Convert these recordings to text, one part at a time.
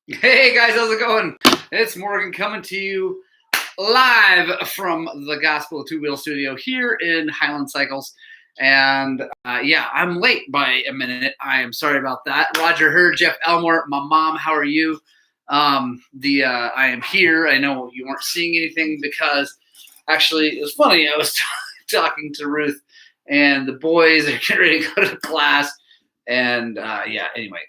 Hey guys, how's it going? It's Morgan coming to you live from the Gospel of Two Wheel Studio here in Highland Cycles. And yeah, I'm late by a minute. I am sorry about that. Roger Hurd, Jeff Elmore, my mom, how are you? I am here. I know you weren't seeing anything because actually it was funny. I was talking to Ruth, and the boys are getting ready to go to class. And yeah, anyway,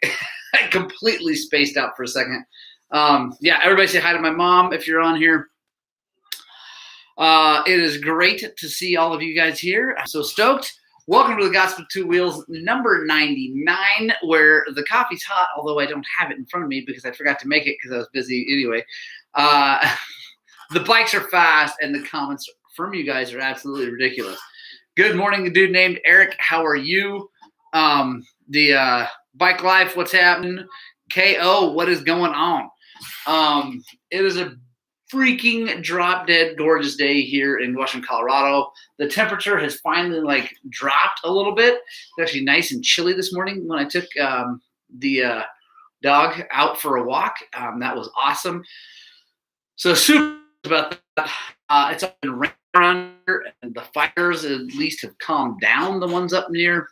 I completely spaced out for a second. Yeah, everybody say hi to my mom if you're on here. It is great to see all of you guys here. I'm so stoked. Welcome to the Gospel of Two Wheels, number 99, where the coffee's hot, although I don't have it in front of me because I forgot to make it because I was busy anyway. The bikes are fast, and the comments from you guys are ridiculous. Good morning, a dude named Eric. How are you? The Bike Life, what's happening? KO, what is going on? It is a freaking drop dead gorgeous day here in Washington, Colorado. The temperature has finally dropped a little bit. It's actually nice and chilly this morning when I took the dog out for a walk. That was awesome. So super about that. It's been raining around here, and the fires at least have calmed down, the ones up near.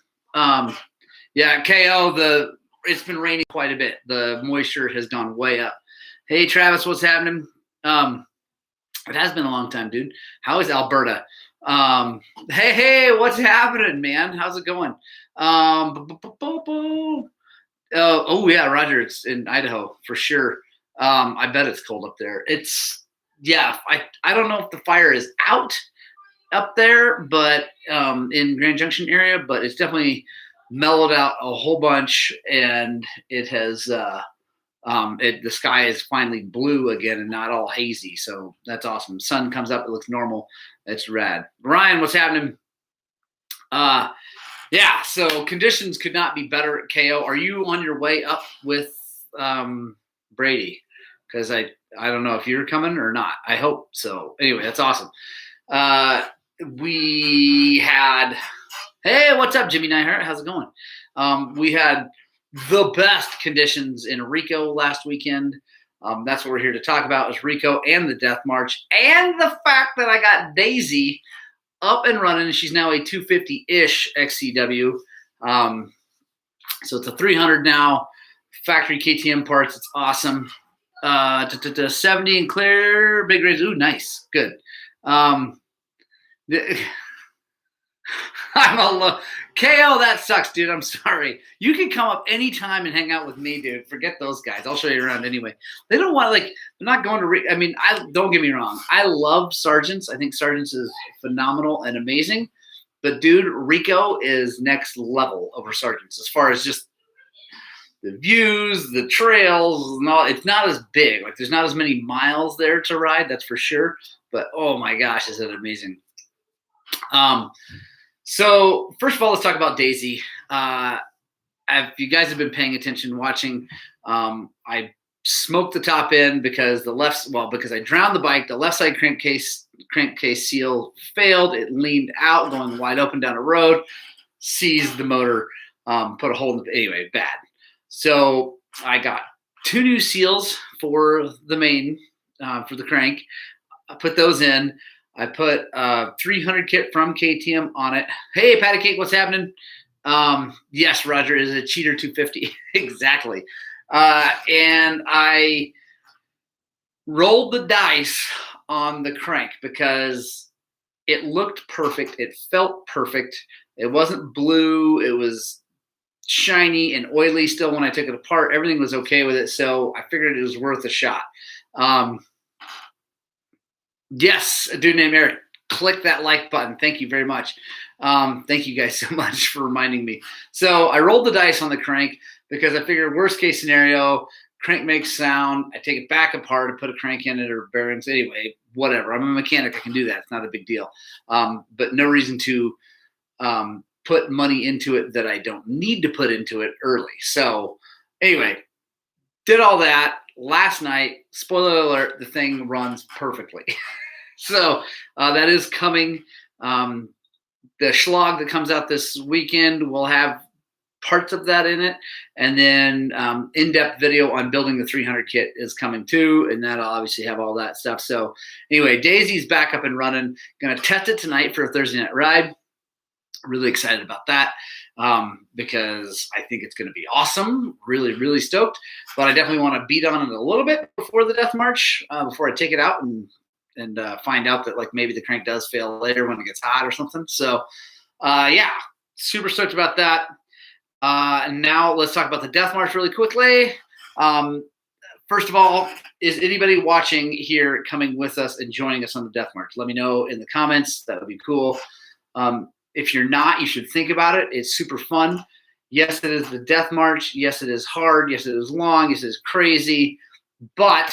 Yeah, KO, it's been raining quite a bit. The moisture has gone way up. Hey, Travis, what's happening? It has been a long time, dude. How is Alberta? Hey, what's happening, man? How's it going? Oh, yeah, Roger, it's in Idaho for sure. I bet it's cold up there. I don't know if the fire is out up there, but in Grand Junction area, but it's definitely mellowed out a whole bunch, and it has the sky is finally blue again and not all hazy, so that's awesome. Sun comes up, it looks normal. That's rad. Ryan, what's happening? Yeah, so conditions could not be better at KO. Are you on your way up with Brady? Because I don't know if you're coming or not. I hope so. Anyway, that's awesome. We had, hey, what's up, Jimmy Nyhart? How's it going? We had the best conditions in Rico last weekend. That's what we're here to talk about is Rico and the Death March and the fact that I got Daisy up and running. She's now a 250-ish XCW. So it's a 300 now. Factory KTM parts. It's awesome. 70 and clear. Big raise. Ooh, nice. Good. KO, that sucks, dude. I'm sorry. You can come up anytime and hang out with me, dude. Forget those guys. I'll show you around anyway. They don't want they're not going to. Don't get me wrong. I love Sergeants. I think Sergeants is phenomenal and amazing. But dude, Rico is next level over Sergeants as far as just the views, the trails, and all. It's not as big. There's not as many miles there to ride. That's for sure. But oh my gosh, is it amazing? So first of all, let's talk about Daisy. If you guys have been paying attention, watching, I smoked the top end because because I drowned the bike. The left side crankcase seal failed. It leaned out, going wide open down a road, seized the motor, put a hole in anyway, bad. So I got 2 new seals for the main, for the crank. I put those in. I put 300 kit from KTM on it. Hey, Patty Cake, what's happening? Yes, Roger is a cheater 250. Exactly. And I rolled the dice on the crank because it looked perfect. It felt perfect. It wasn't blue. It was shiny and oily still when I took it apart. Everything was okay with it, so I figured it was worth a shot. Yes, a dude named Eric. Click that like button. Thank you very much. Thank you guys so much for reminding me. So I rolled the dice on the crank because I figured worst case scenario, crank makes sound. I take it back apart and put a crank in it or bearings. Anyway, whatever. I'm a mechanic. I can do that. It's not a big deal. But no reason to put money into it that I don't need to put into it early. So anyway, did all that. Last night, spoiler alert, the thing runs perfectly. So that is coming. The Schlag that comes out this weekend will have parts of that in it. And then in-depth video on building the 300 kit is coming too, and that'll obviously have all that stuff. So anyway, Daisy's back up and running. Going to test it tonight for a Thursday night ride. Really excited about that because I think it's going to be awesome. Really, really stoked. But I definitely want to beat on it a little bit before the Death March, before I take it out and find out that like maybe the crank does fail later when it gets hot or something. So yeah, super stoked about that. And now let's talk about the Death March really quickly. First of all, is anybody watching here coming with us and joining us on the Death March? Let me know in the comments. That would be cool. If you're not, you should think about it. It's super fun. Yes, it is the Death March. Yes, it is hard. Yes, it is long. Yes, it is crazy. But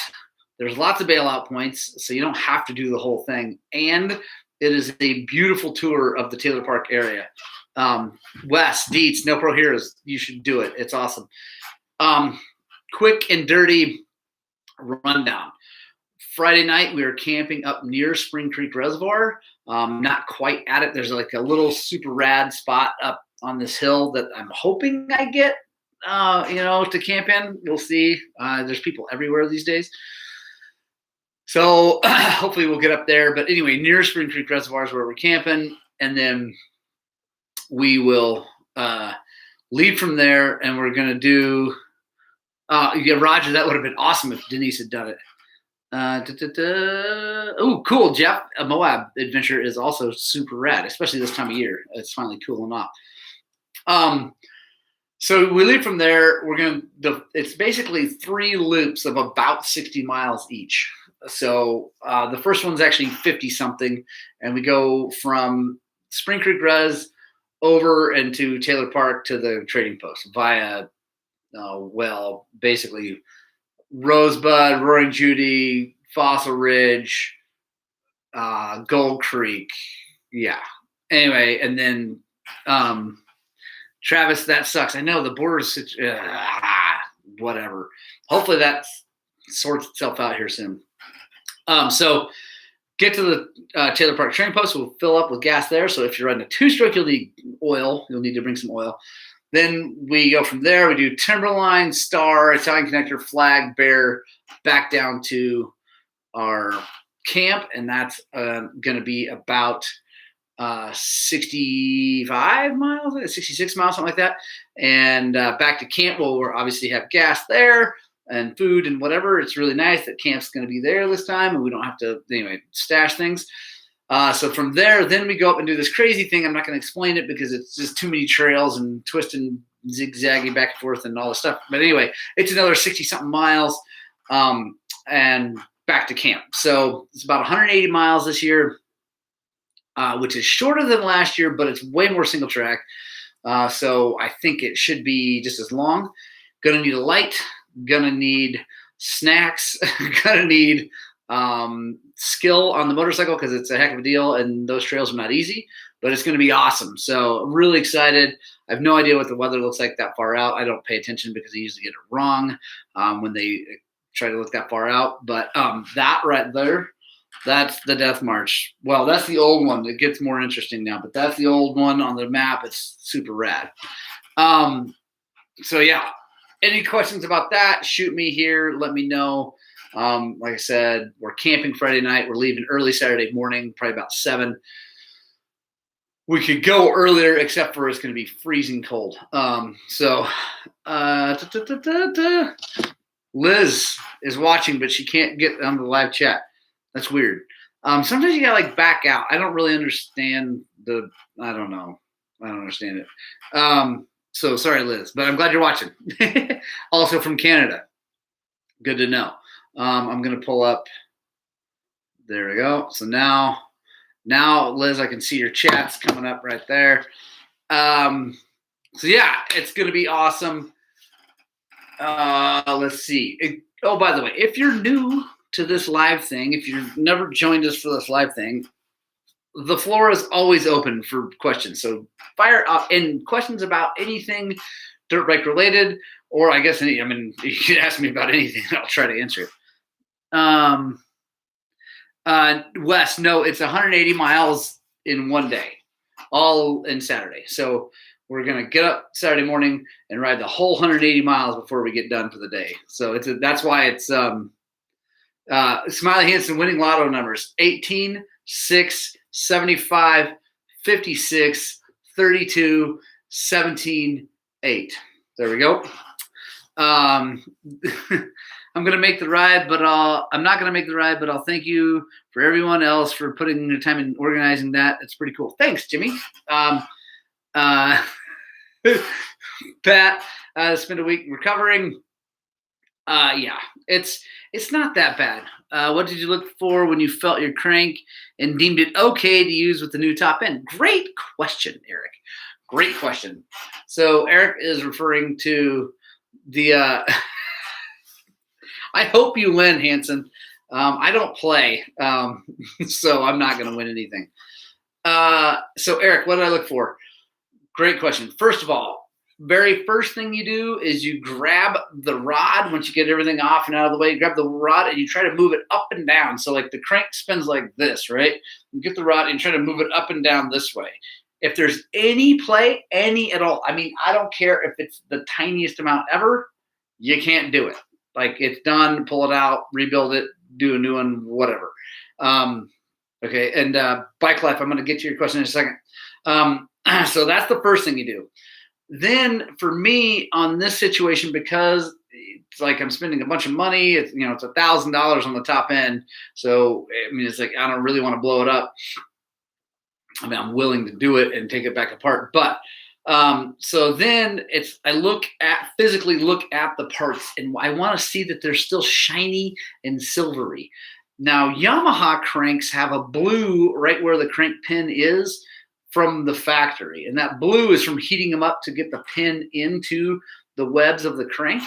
there's lots of bailout points, so you don't have to do the whole thing. And it is a beautiful tour of the Taylor Park area. Wes, Dietz, No Pro Heroes, you should do it. It's awesome. Quick and dirty rundown. Friday night, we were camping up near Spring Creek Reservoir. Not quite at it. There's like a little super rad spot up on this hill that I'm hoping I get, to camp in. We'll see. There's people everywhere these days. So hopefully we'll get up there. But anyway, near Spring Creek Reservoir is where we're camping. And then we will leave from there, and we're going to do yeah, Roger, that would have been awesome if Denise had done it. Oh, cool, Jeff. A Moab adventure is also super rad, especially this time of year. It's finally cooling off. So we leave from there. It's basically 3 loops of about 60 miles each. So the first one's actually 50 something, and we go from Spring Creek Res over into Taylor Park to the trading post via, basically Rosebud, Roaring Judy, Fossil Ridge, Gold Creek. Yeah. Anyway, and then Travis, that sucks. I know the border's whatever. Hopefully that sorts itself out here soon. So get to the Taylor Park trading post. We'll fill up with gas there. So if you're running a 2-stroke, you'll need oil. You'll need to bring some oil. Then we go from there. We do Timberline, Star, Italian Connector, Flag, Bear, back down to our camp, and that's going to be about 65 miles, 66 miles, something like that. And back to camp, we'll obviously have gas there and food and whatever. It's really nice that camp's going to be there this time, and we don't have to, stash things. So from there, then we go up and do this crazy thing. I'm not going to explain it because it's just too many trails and twisting, zigzagging back and forth and all this stuff. But anyway, it's another 60-something miles and back to camp. So it's about 180 miles this year, which is shorter than last year, but it's way more single track. So I think it should be just as long. Going to need a light. Going to need snacks. Going to need skill on the motorcycle because it's a heck of a deal, and those trails are not easy, but it's going to be awesome. So I'm really excited. I have no idea what the weather looks like that far out. I don't pay attention because I usually get it wrong when they try to look that far out. But that right there, that's the Death March. Well, that's the old one. It gets more interesting now, but that's the old one on the map. It's super rad. So yeah, any questions about that, shoot me here. Let me know. Like I said, we're camping Friday night. We're leaving early Saturday morning, probably about 7. We could go earlier, except for it's going to be freezing cold. Liz is watching, but she can't get on the live chat. That's weird. Sometimes you gotta back out. I don't really understand I don't know. I don't understand it. So sorry, Liz, but I'm glad you're watching. Also from Canada. Good to know. I'm going to pull up. There we go. So now, Liz, I can see your chats coming up right there. So yeah, it's going to be awesome. Let's see. Oh, by the way, if you're new to this live thing, if you've never joined us for this live thing, the floor is always open for questions. So fire up and questions about anything dirt bike related, or I guess you can ask me about anything. I'll try to answer it. Wes, no, it's 180 miles in one day, all in Saturday. So we're going to get up Saturday morning and ride the whole 180 miles before we get done for the day. So that's why it's Smiley Hanson winning lotto numbers: 18, 6, 75, 56, 32, 17, 8. There we go. I'm going to make the ride, but I'm not going to make the ride, but I'll thank you for everyone else for putting your time in organizing that. It's pretty cool. Thanks, Jimmy. Pat, spent a week recovering. Yeah, it's not that bad. What did you look for when you felt your crank and deemed it okay to use with the new top end? Great question, Eric. Great question. So Eric is referring to the I hope you win, Hanson. I don't play, so I'm not going to win anything. So Eric, what did I look for? Great question. First of all, very first thing you do is you grab the rod. Once you get everything off and out of the way, you grab the rod and you try to move it up and down. So like the crank spins like this, right? You get the rod and try to move it up and down this way. If there's any play, any at all, I mean, I don't care if it's the tiniest amount ever, you can't do it. Like, it's done, pull it out, rebuild it, do a new one, whatever. Okay, and Bike Life, I'm going to get to your question in a second. So that's the first thing you do. Then for me on this situation, because it's like I'm spending a bunch of money, it's $1,000 on the top end. So, I mean, it's like I don't really want to blow it up. I mean, I'm willing to do it and take it back apart. But so then I physically look at the parts, and I want to see that they're still shiny and silvery. Now, Yamaha cranks have a blue right where the crank pin is from the factory. And that blue is from heating them up to get the pin into the webs of the crank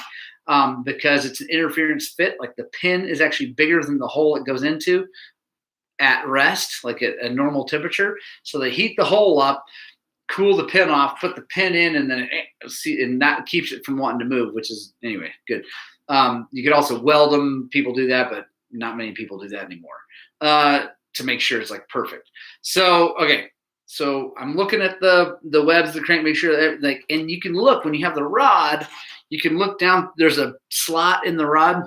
because it's an interference fit. Like, the pin is actually bigger than the hole it goes into at rest, like at a normal temperature. So they heat the hole up, cool the pin off, put the pin in, and then and that keeps it from wanting to move, which is, anyway, good. You could also weld them. People do that, but not many people do that anymore to make sure it's like perfect. So, okay. So I'm looking at the webs of the crank, make sure that and you can look when you have the rod, you can look down. There's a slot in the rod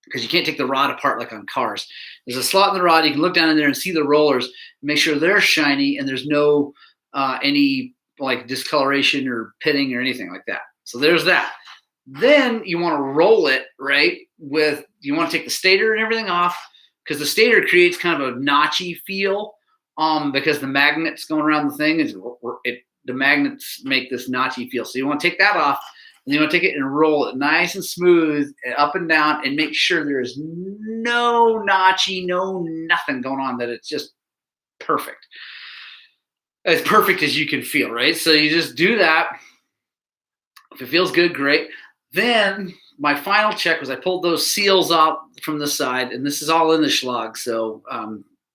because you can't take the rod apart like on cars. There's a slot in the rod. You can look down in there and see the rollers, make sure they're shiny and there's no any like discoloration or pitting or anything like that. So there's that. Then you want to roll it, right? You want to take the stator and everything off because the stator creates kind of a notchy feel because the magnets going around the thing the magnets make this notchy feel. So you want to take that off, and you want to take it and roll it nice and smooth up and down, and make sure there is no notchy, no nothing going on. That it's just perfect, as perfect as you can feel, right? So you just do that. If it feels good, great. Then my final check was I pulled those seals off from the side, and this is all in the schlag. So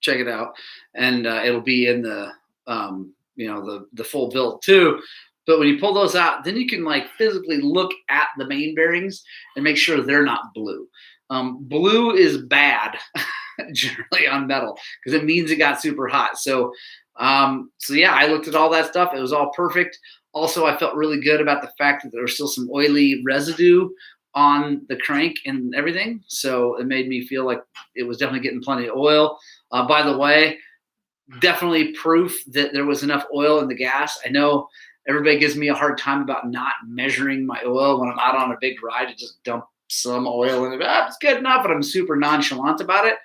check it out, and it'll be in the the full build too. But when you pull those out, then you can like physically look at the main bearings and make sure they're not blue. Blue is bad generally on metal because it means it got super hot. So yeah, I looked at all that stuff. It was all perfect. Also, I felt really good about the fact that there was still some oily residue on the crank and everything. So it made me feel like it was definitely getting plenty of oil. By the way, definitely proof that there was enough oil in the gas. I know everybody gives me a hard time about not measuring my oil when I'm out on a big ride to just dump some oil in it. It's good enough, but I'm super nonchalant about it.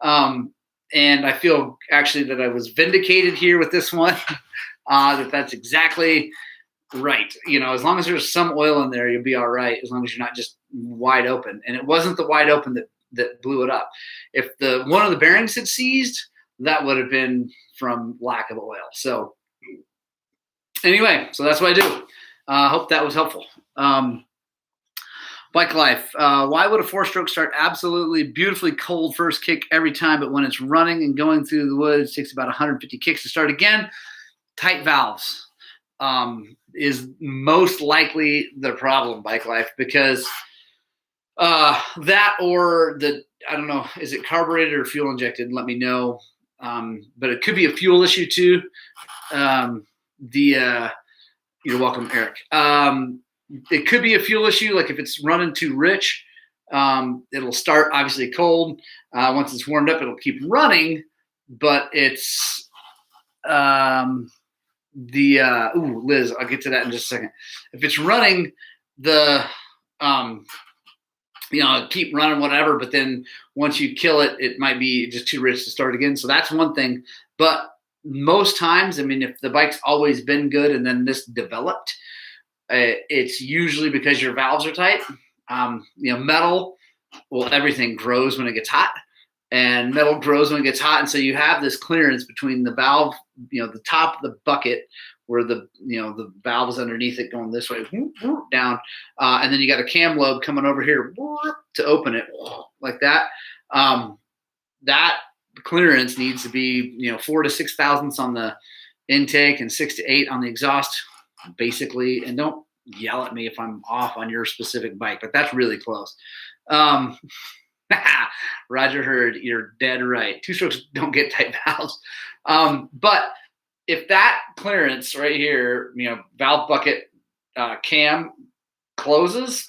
And I feel actually that I was vindicated here with this one, that's exactly right. As long as there's some oil in there, you'll be all right, as long as you're not just wide open. And it wasn't the wide open that blew it up. If one of the bearings had seized, that would have been from lack of oil. So anyway, so that's what I do. Hope that was helpful. Bike Life. Why would a 4-stroke start absolutely beautifully cold first kick every time, but when it's running and going through the woods, it takes about 150 kicks to start again? Tight valves is most likely the problem, Bike Life, because that or I don't know, is it carbureted or fuel injected? Let me know. But it could be a fuel issue too. You're welcome, Eric. It could be a fuel issue, like if it's running too rich. It'll start obviously cold. Once it's warmed up, it'll keep running, but it's Liz, I'll get to that in just a second. If it's running, keep running whatever, but then once you kill it, it might be just too rich to start again. So that's one thing. But most times, I mean, if the bike's always been good and then this developed, it's usually because your valves are tight. Metal, well, everything grows when it gets hot, and metal grows when it gets hot. And so you have this clearance between the valve, the top of the bucket where the valve is underneath it going this way, down. And then you got a cam lobe coming over here to open it like that. That clearance needs to be, 4 to 6 thousandths on the intake and 6 to 8 on the exhaust, basically. And don't yell at me if I'm off on your specific bike, but that's really close. Roger Hurd, you're dead right. Two-strokes don't get tight valves. But if that clearance right here, valve bucket cam closes,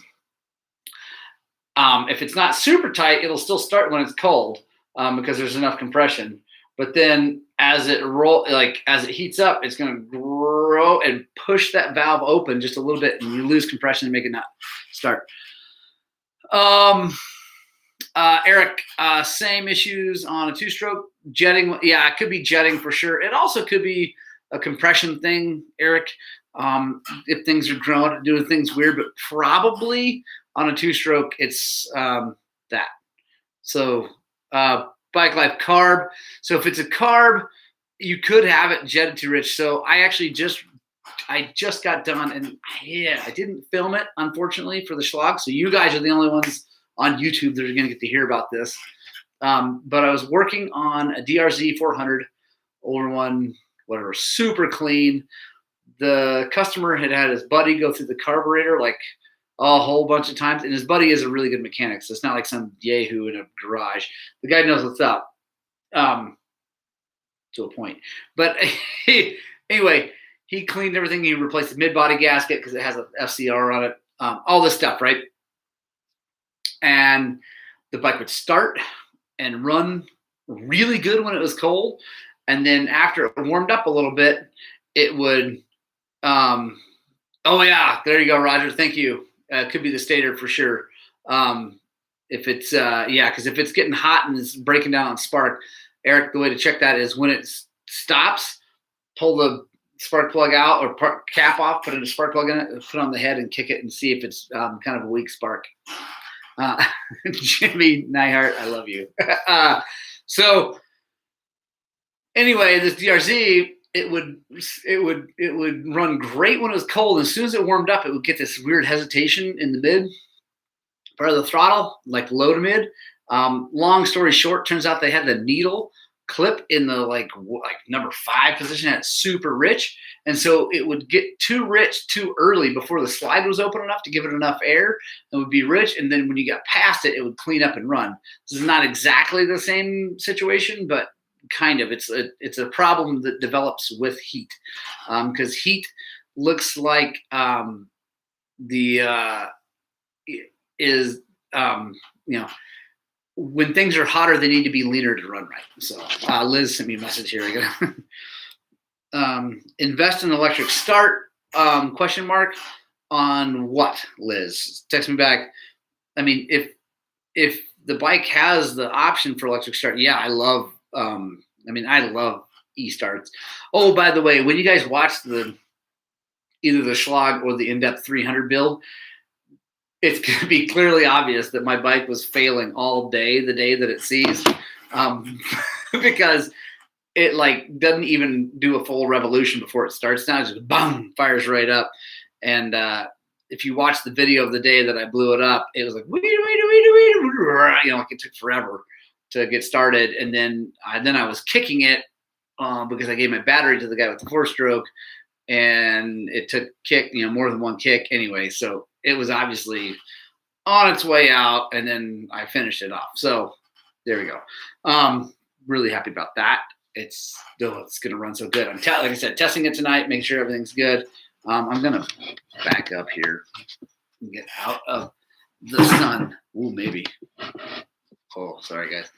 if it's not super tight, it'll still start when it's cold because there's enough compression. But then as it heats up, it's going to grow and push that valve open just a little bit, and you lose compression and make it not start. Eric, same issues on a two-stroke jetting. Yeah, it could be jetting for sure. It also could be a compression thing, Eric. If things are growing, doing things weird, but probably on a two-stroke, it's that. So Bike Life carb. So if it's a carb, you could have it jetted too rich. So I just got done, and I didn't film it, unfortunately, for the Schlag. So you guys are the only ones on YouTube that are going to get to hear about this. But I was working on a DRZ 400 older one, whatever, super clean. The customer had his buddy go through the carburetor like a whole bunch of times, and his buddy is a really good mechanic, so it's not like some yahoo in a garage. The guy knows what's up, to a point. But anyway, he cleaned everything. He replaced the mid-body gasket because it has a FCR on it. All this stuff, right? And the bike would start and run really good when it was cold. And then after it warmed up a little bit, it would, oh yeah, there you go, Roger. Thank you. It could be the stator for sure. If it's, because if it's getting hot and it's breaking down on spark, Eric, the way to check that is when it stops, pull the spark plug out or cap off, put a spark plug in it, put it on the head and kick it and see if it's kind of a weak spark. Jimmy Nyhart, I love you. So anyway, this DRZ, it would run great when it was cold. As soon as it warmed up, it would get this weird hesitation in the mid part of the throttle, like low to mid. Long story short, turns out they had the needle clip in the like number 5 position, had super rich, and so it would get too rich too early before the slide was open enough to give it enough air. It would be rich, and then when you got past it, it would clean up and run. This is not exactly the same situation, but kind of. It's a problem that develops with heat, because heat looks like when things are hotter, they need to be leaner to run right. So Liz sent me a message here. I gotta invest in electric start, question mark on what, Liz? Text me back. I mean, if the bike has the option for electric start, yeah, I love e-starts. Oh, by the way, when you guys watch either the Schlag or the in-depth 300 build, it's going to be clearly obvious that my bike was failing all day, the day that it seized, because it doesn't even do a full revolution before it starts. Now it just boom, fires right up. And if you watch the video of the day that I blew it up, it was like, like it took forever to get started. And then I was kicking it because I gave my battery to the guy with the 4-stroke, and it took more than one kick anyway. So it was obviously on its way out, and then I finished it off. So there we go. Really happy about that. It's going to run so good. I'm like I said, testing it tonight, making sure everything's good. I'm going to back up here and get out of the sun. Ooh, maybe. Oh, sorry, guys.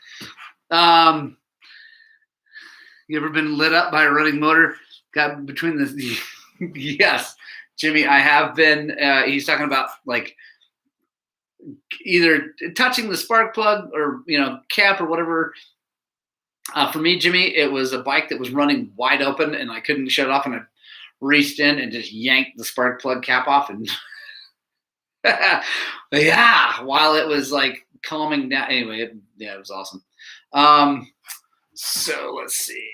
You ever been lit up by a running motor? Got between the yes, Jimmy, I have been. He's talking about like either touching the spark plug or cap or whatever. For me, Jimmy, it was a bike that was running wide open and I couldn't shut it off, and I reached in and just yanked the spark plug cap off, and yeah, while it was like calming down. Anyway, it was awesome. So let's see.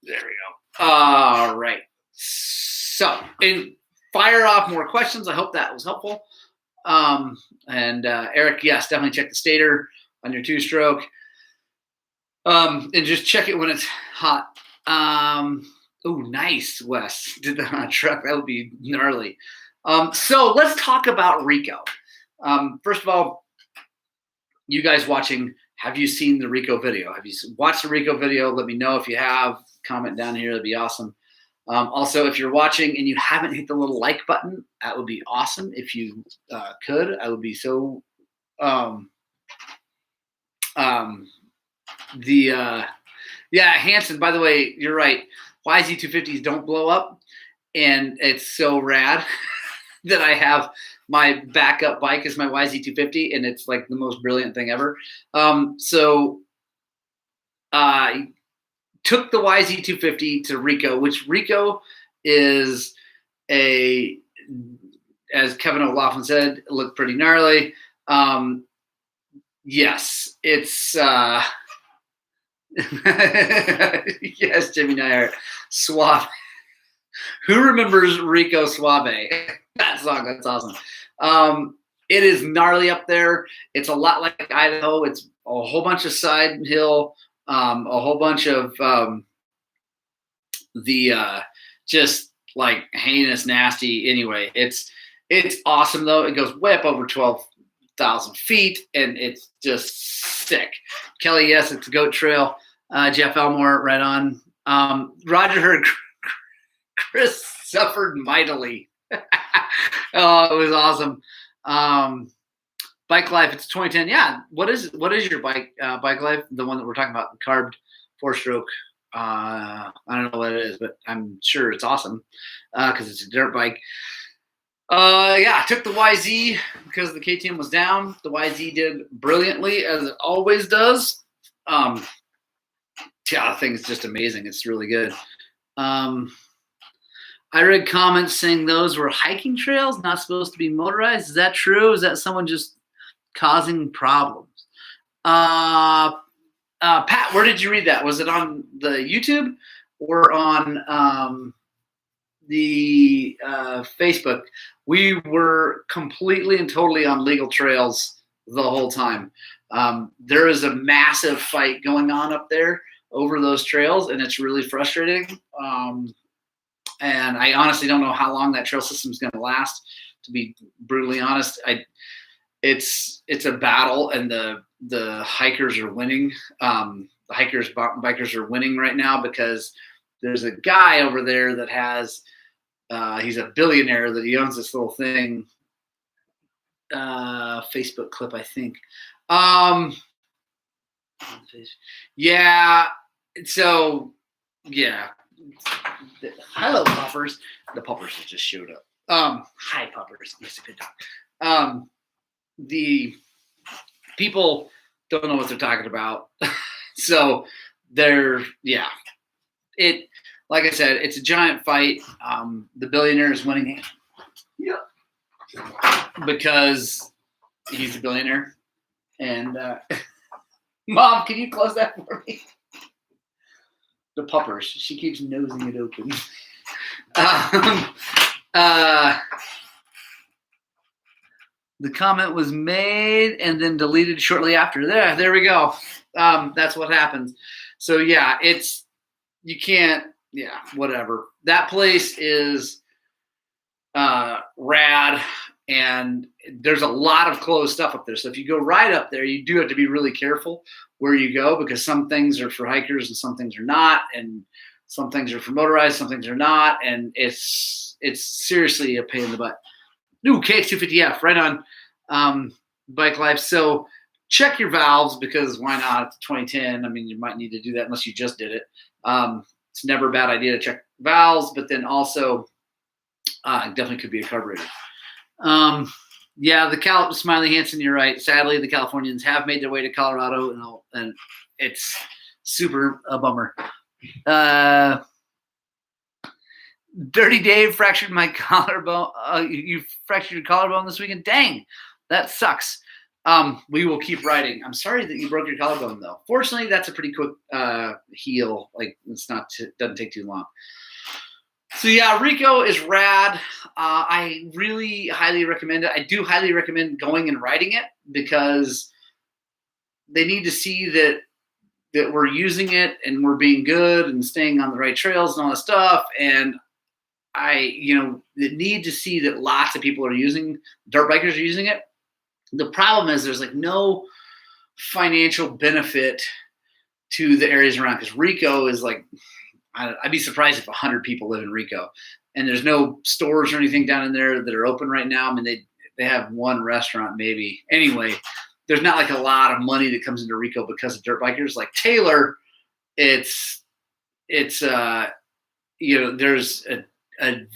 There we go. All right. So, and fire off more questions. I hope that was helpful. And Eric, yes, definitely check the stator on your 2-stroke. And just check it when it's hot. Oh, nice, Wes. Did that on a truck. That would be gnarly. So let's talk about Rico. First of all, you guys watching, have you seen the Rico video? Have you watched the Rico video? Let me know if you have. Comment down here. That'd be awesome. Also, if you're watching and you haven't hit the little like button, that would be awesome. If you could, I would be so Hanson, by the way, you're right. YZ250s don't blow up, and it's so rad that I have my backup bike is my YZ250, and it's like the most brilliant thing ever. So I took the YZ250 to Rico, which Rico is as Kevin O'Loughlin said, it looked pretty gnarly. Yes, it's yes, Jimmy Nair, Suave. Who remembers Rico Suave? That song, that's awesome. It is gnarly up there. It's a lot like Idaho. It's a whole bunch of side hill, a whole bunch of just like heinous, nasty. Anyway, it's awesome though. It goes way up over 12,000 feet, and it's just sick. Kelly, yes, it's a goat trail. Jeff Elmore, right on. Roger heard Chris suffered mightily. Oh, it was awesome. Bike life, it's 2010. Yeah. What is your bike life? The one that we're talking about, the carbed 4-stroke. I don't know what it is, but I'm sure it's awesome because it's a dirt bike. Yeah, I took the YZ because the KTM was down. The YZ did brilliantly, as it always does. Yeah, the thing is just amazing. It's really good. I read comments saying those were hiking trails, not supposed to be motorized. Is that true? Is that someone just causing problems? Pat, where did you read that? Was it on the YouTube or on the Facebook? We were completely and totally on legal trails the whole time. There is a massive fight going on up there over those trails, and it's really frustrating. And I honestly don't know how long that trail system is going to last, to be brutally honest. It's a battle, and the hikers are winning. The bikers are winning right now because there's a guy over there that has he's a billionaire that he owns this little thing. Facebook clip, I think. Yeah. So yeah. Hello, puppers. The puppers just showed up. Hi, puppers. Yes, good dog. The people don't know what they're talking about. So like I said, it's a giant fight. The billionaire is winning. Yeah. Because he's a billionaire. And Mom, can you close that for me? The puppers. She keeps nosing it open. The comment was made and then deleted shortly after. There we go. That's what happens. So yeah, you can't. Yeah, whatever. That place is rad, and there's a lot of closed stuff up there. So if you go right up there, you do have to be really careful where you go, because some things are for hikers and some things are not, and some things are for motorized, some things are not, and it's it's seriously a pain in the butt. Ooh, KX250F, right on Bike Life. So check your valves, because why not? It's 2010. I mean, you might need to do that unless you just did it. It's never a bad idea to check valves, but then also it definitely could be a carburetor. Yeah, Smiley Hansen, you're right. Sadly, the Californians have made their way to Colorado, and it's super a bummer. Dirty Dave fractured my collarbone. You fractured your collarbone this weekend? Dang, that sucks. We will keep riding. I'm sorry that you broke your collarbone, though. Fortunately, that's a pretty quick heal. Like, doesn't take too long. So yeah, Rico is rad. I really highly recommend it. I do highly recommend going and riding it, because they need to see that we're using it and we're being good and staying on the right trails and all that stuff. And need to see that lots of people are dirt bikers are using it. The problem is there's like no financial benefit to the areas around, because Rico is like, I'd be surprised if 100 people live in Rico, and there's no stores or anything down in there that are open right now. I mean, they have one restaurant maybe. Anyway, there's not like a lot of money that comes into Rico because of dirt bikers. Like Taylor, there's a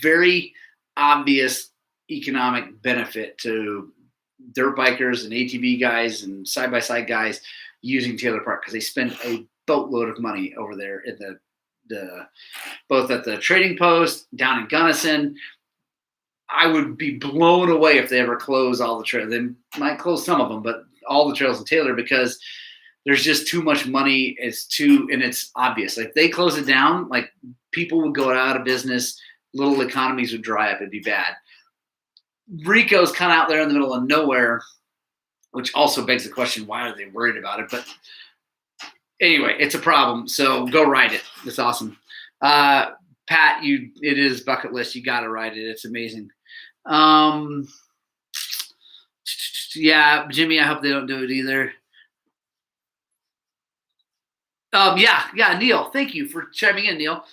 very obvious economic benefit to dirt bikers and ATV guys and side-by-side guys using Taylor Park, because they spend a boatload of money over there at both at the trading post down in Gunnison. I would be blown away if they ever close all the trails. They might close some of them, but all the trails in Taylor, because there's just too much money. And it's obvious. Like, they close it down, like, people would go out of business. Little economies would dry up. It'd be bad. Rico's kind of out there in the middle of nowhere, which also begs the question, why are they worried about it? But anyway, it's a problem. So go ride it. It's awesome. Pat, it is bucket list. You got to ride it. It's amazing. Yeah, Jimmy, I hope they don't do it either. Yeah, Neil, thank you for chiming in, Neil.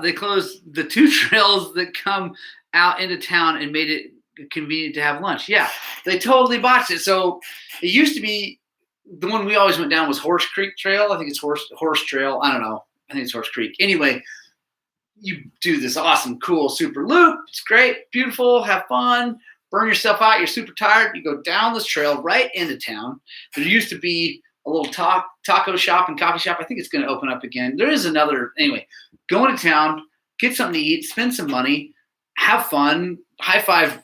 They closed the 2 trails that come out into town and made it convenient to have lunch. Yeah, they totally botched it. So it used to be, the one we always went down was Horse Creek Trail. I think it's Horse Trail. I don't know. I think it's Horse Creek. Anyway, you do this awesome, cool, super loop. It's great, beautiful, have fun, burn yourself out. You're super tired. You go down this trail right into town. There used to be a little taco shop and coffee shop. I think it's going to open up again. There is another. Anyway, go into town, get something to eat, spend some money, have fun. High five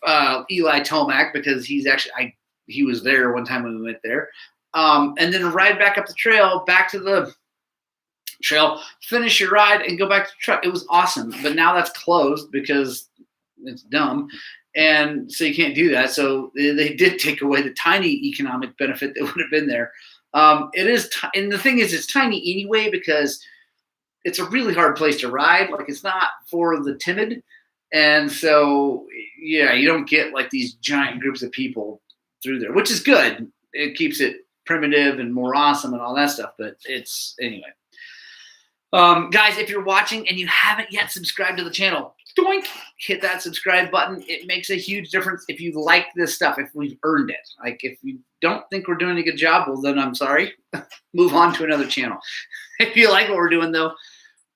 Eli Tomac, because he was there one time when we went there. And then ride back up the trail, back to the trail, finish your ride, and go back to the truck. It was awesome. But now that's closed because it's dumb. And so you can't do that. So they did take away the tiny economic benefit that would have been there. It is, and the thing is, it's tiny anyway, because it's a really hard place to ride. Like, it's not for the timid. And so, yeah, you don't get like these giant groups of people through there, which is good. It keeps it primitive and more awesome and all that stuff. But it's, anyway. Guys, if you're watching and you haven't yet subscribed to the channel, doink, hit that subscribe button. It makes a huge difference if you like this stuff, if we've earned it. Like, if you don't think we're doing a good job, well, then I'm sorry. Move on to another channel. If you like what we're doing, though,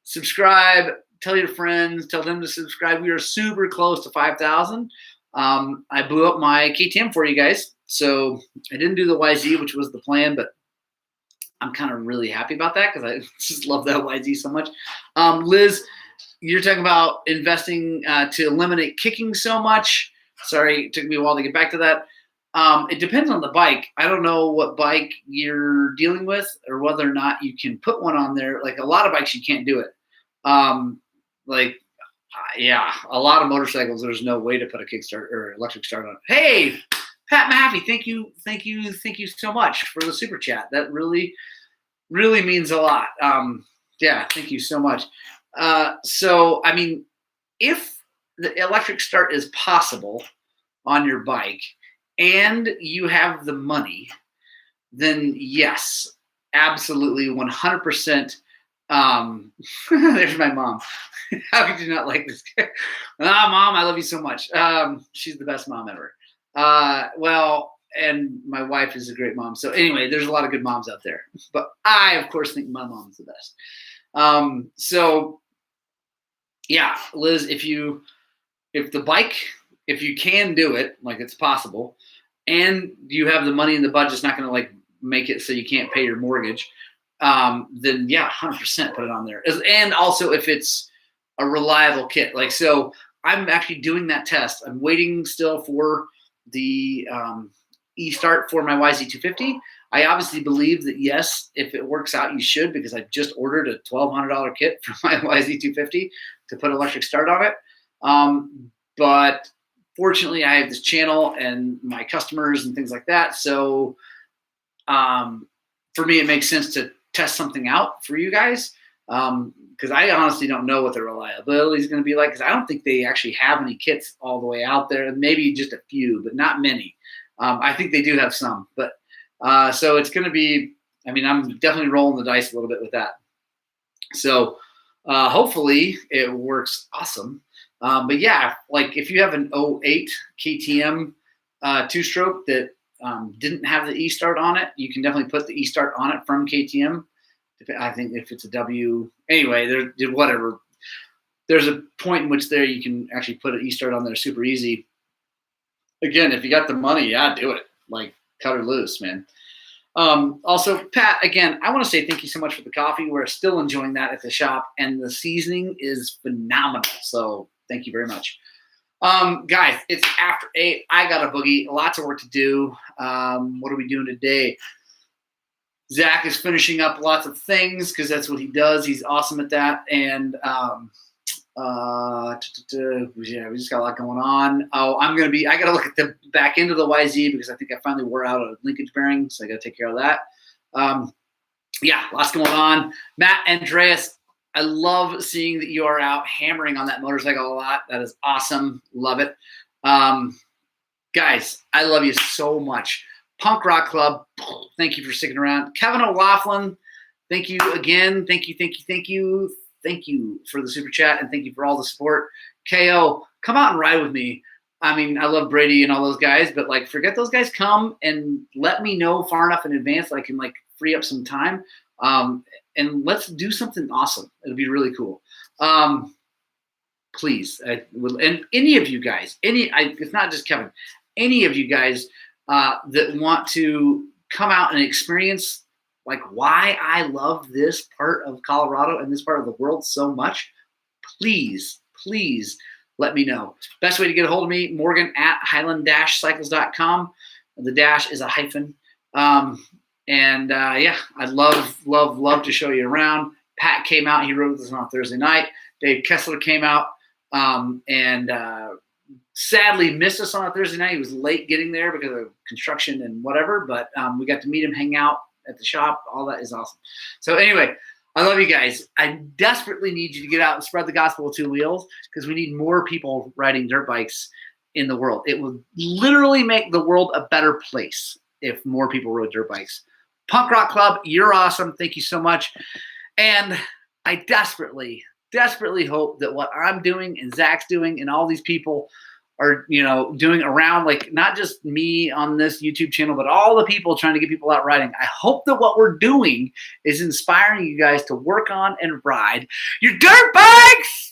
subscribe. Tell your friends. Tell them to subscribe. We are super close to 5,000. I blew up my KTM for you guys. So I didn't do the YZ, which was the plan, but I'm kind of really happy about that, because I just love that YZ so much. Liz, you're talking about investing to eliminate kicking so much. Sorry, it took me a while to get back to that. It depends on the bike. I don't know what bike you're dealing with, or whether or not you can put one on there. Like, a lot of bikes, you can't do it. Yeah, a lot of motorcycles, there's no way to put a kickstart or electric start on. Hey, Pat Maffey, thank you so much for the super chat. That really, really means a lot. Yeah, thank you so much. So, I mean, if the electric start is possible on your bike and you have the money, then yes, absolutely 100% There's my mom. How could you not like this guy? Mom, I love you so much. She's the best mom ever. Well, and my wife is a great mom. So anyway, there's a lot of good moms out there. But I, of course, think my mom's the best. So yeah, Liz, if you can do it, like it's possible, and you have the money and the budget's not going to like make it so you can't pay your mortgage, then yeah, 100% put it on there. And also if it's a reliable kit, like, so I'm actually doing that test. I'm waiting still for the e-start for my YZ250. I obviously believe that yes, if it works out, you should, because I just ordered a $1,200 kit for my YZ250 to put electric start on it. But fortunately, I have this channel and my customers and things like that. So for me, it makes sense to test something out for you guys, because I honestly don't know what the reliability is going to be like, because I don't think they actually have any kits all the way out there. Maybe just a few, but not many. I think they do have some, but so it's going to be, I mean, I'm definitely rolling the dice a little bit with that. So hopefully it works awesome. But yeah, like if you have an 08 KTM two-stroke that didn't have the e-start on it, you can definitely put the e-start on it from KTM. I think if it's a W, anyway, whatever. There's a point in which there you can actually put an e-start on there super easy. Again, if you got the money, yeah, do it. Like, cut her loose, man. Also, Pat, again, I want to say thank you so much for the coffee. We're still enjoying that at the shop, and the seasoning is phenomenal. So thank you very much. Guys, it's after 8. I got a boogie. Lots of work to do. What are we doing today? Zach is finishing up lots of things because that's what he does. He's awesome at that. And yeah, we just got a lot going on. Oh, I got to look at the back end of the YZ because I think I finally wore out a linkage bearing, so I got to take care of that. Yeah, lots going on. Matt Andreas, I love seeing that you are out hammering on that motorcycle a lot. That is awesome. Love it. Guys, I love you so much. Punk Rock Club, thank you for sticking around. Kevin O'Laughlin, thank you again. Thank you for the super chat, and thank you for all the support. KO, come out and ride with me. I mean, I love Brady and all those guys, but like, forget those guys. Come and let me know far enough in advance that I can like free up some time. And let's do something awesome. It'll be really cool. Please, and any of you guys, it's not just Kevin, any of you guys that want to come out and experience like why I love this part of Colorado and this part of the world so much, please let me know. Best way to get a hold of me, Morgan at highland-cycles.com. The dash is a hyphen. Yeah, I'd love to show you around. Pat came out. He rode with us on Thursday night. Dave Kessler came out and sadly missed us on a Thursday night. He was late getting there because of construction and whatever, but we got to meet him, hang out at the shop. All that is awesome. So anyway, I love you guys. I desperately need you to get out and spread the gospel with two wheels because we need more people riding dirt bikes in the world. It will literally make the world a better place if more people rode dirt bikes. Punk Rock Club, you're awesome. Thank you so much. And I desperately hope that what I'm doing and Zach's doing and all these people are, doing around, like not just me on this YouTube channel, but all the people trying to get people out riding. I hope that what we're doing is inspiring you guys to work on and ride your dirt bikes.